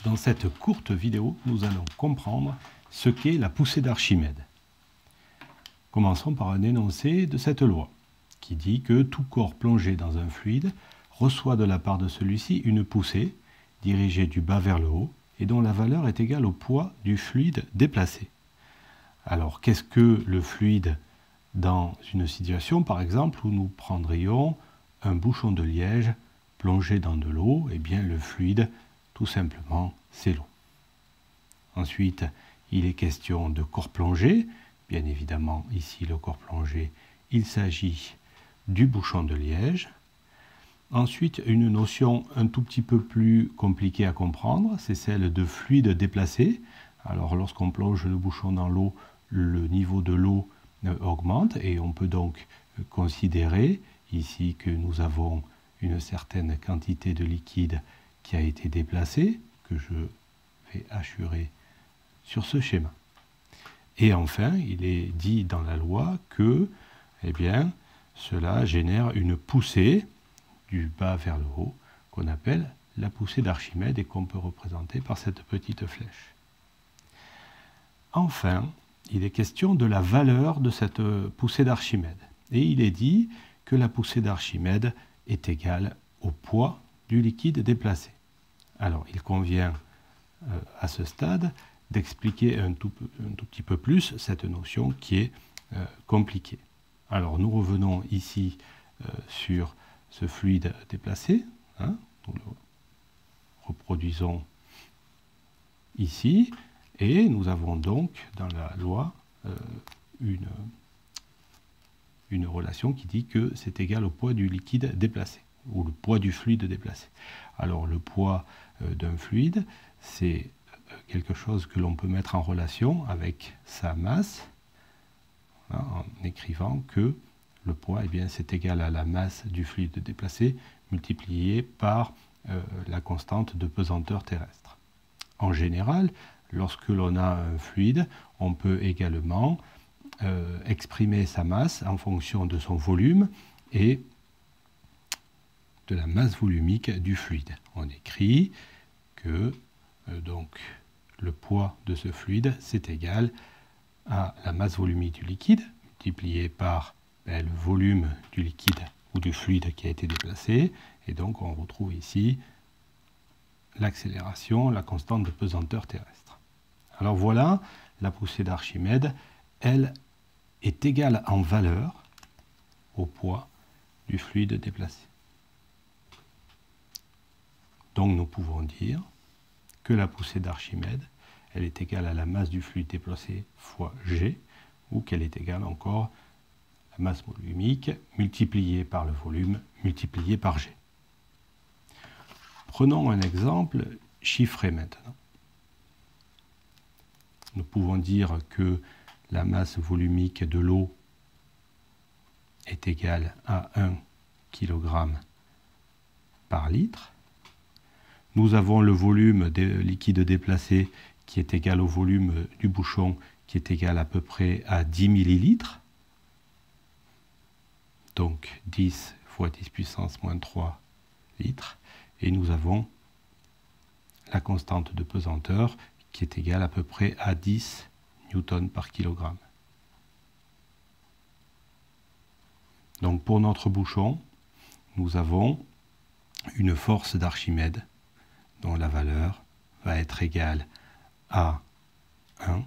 Dans cette courte vidéo, nous allons comprendre ce qu'est la poussée d'Archimède. Commençons par un énoncé de cette loi, qui dit que tout corps plongé dans un fluide reçoit de la part de celui-ci une poussée, dirigée du bas vers le haut, et dont la valeur est égale au poids du fluide déplacé. Alors, qu'est-ce que le fluide dans une situation, par exemple, où nous prendrions un bouchon de liège plongé dans de l'eau? Eh bien, le fluide, tout simplement, c'est l'eau. Ensuite, il est question de corps plongé. Bien évidemment, ici, le corps plongé, il s'agit du bouchon de liège. Ensuite, une notion un tout petit peu plus compliquée à comprendre, c'est celle de fluide déplacé. Alors, lorsqu'on plonge le bouchon dans l'eau, le niveau de l'eau augmente et on peut donc considérer ici que nous avons une certaine quantité de liquide qui a été déplacée, que je vais hachurer sur ce schéma. Et enfin, il est dit dans la loi que cela génère une poussée du bas vers le haut, qu'on appelle la poussée d'Archimède et qu'on peut représenter par cette petite flèche. Enfin, il est question de la valeur de cette poussée d'Archimède. Et il est dit que la poussée d'Archimède est égale au poids du liquide déplacé. Alors, il convient à ce stade d'expliquer un tout petit peu plus cette notion qui est compliquée. Alors, nous revenons ici sur ce fluide déplacé. Nous le reproduisons ici. Et nous avons donc dans la loi une relation qui dit que c'est égal au poids du liquide déplacé, ou le poids du fluide déplacé. Alors le poids d'un fluide, c'est quelque chose que l'on peut mettre en relation avec sa masse, en écrivant que le poids, c'est égal à la masse du fluide déplacé multiplié par la constante de pesanteur terrestre. En général, lorsque l'on a un fluide, on peut également exprimer sa masse en fonction de son volume et de la masse volumique du fluide. On écrit que donc le poids de ce fluide, c'est égal à la masse volumique du liquide multiplié par le volume du liquide ou du fluide qui a été déplacé. Et donc on retrouve ici l'accélération, la constante de pesanteur terrestre. Alors voilà, la poussée d'Archimède, elle est égale en valeur au poids du fluide déplacé. Donc nous pouvons dire que la poussée d'Archimède, elle est égale à la masse du fluide déplacé fois G, ou qu'elle est égale encore à la masse volumique multipliée par le volume multiplié par G. Prenons un exemple chiffré maintenant. Nous pouvons dire que la masse volumique de l'eau est égale à 1 kg par litre. Nous avons le volume de liquide déplacé qui est égal au volume du bouchon qui est égal à peu près à 10 ml. Donc 10 fois 10 puissance moins 3 litres. Et nous avons la constante de pesanteur qui est égale à peu près à 10 newtons par kilogramme. Donc pour notre bouchon, nous avons une force d'Archimède dont la valeur va être égale à 1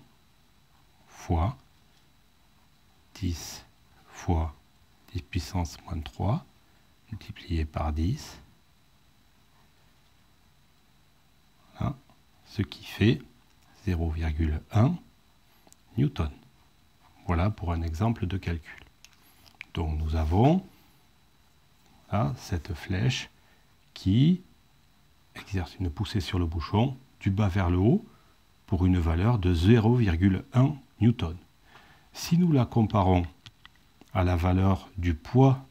fois 10 fois 10 puissance moins 3 multiplié par 10, ce qui fait 0,1 newton. Voilà pour un exemple de calcul. Donc nous avons cette flèche qui exerce une poussée sur le bouchon du bas vers le haut pour une valeur de 0,1 newton. Si nous la comparons à la valeur du poids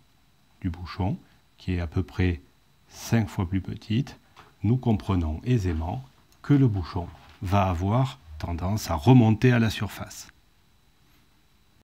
du bouchon, qui est à peu près 5 fois plus petite, nous comprenons aisément que le bouchon va avoir tendance à remonter à la surface.